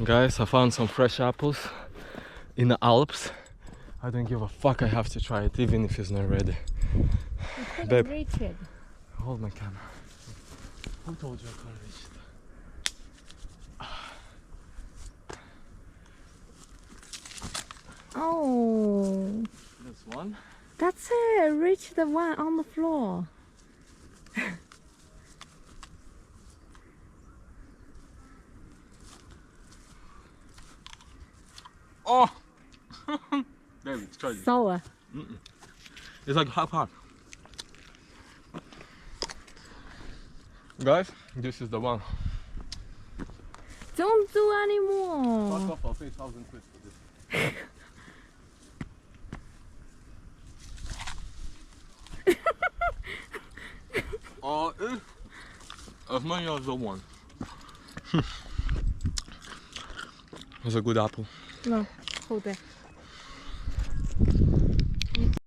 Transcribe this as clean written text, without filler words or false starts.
Guys, I found some fresh apples in the Alps. I don't give a fuck, I have to try it even if it's not ready. You couldn't Babe, reach it. hold my camera. Who told you I couldn't reach it? Oh, This one? that's it. Reach the one on the floor. Oh! David, try this. Sour. It's like half. Guys, this is the one. Don't do Fuck anymore. off, I'll pay 1,000 quid for this. As many as the one. It's a good apple. No, hold it.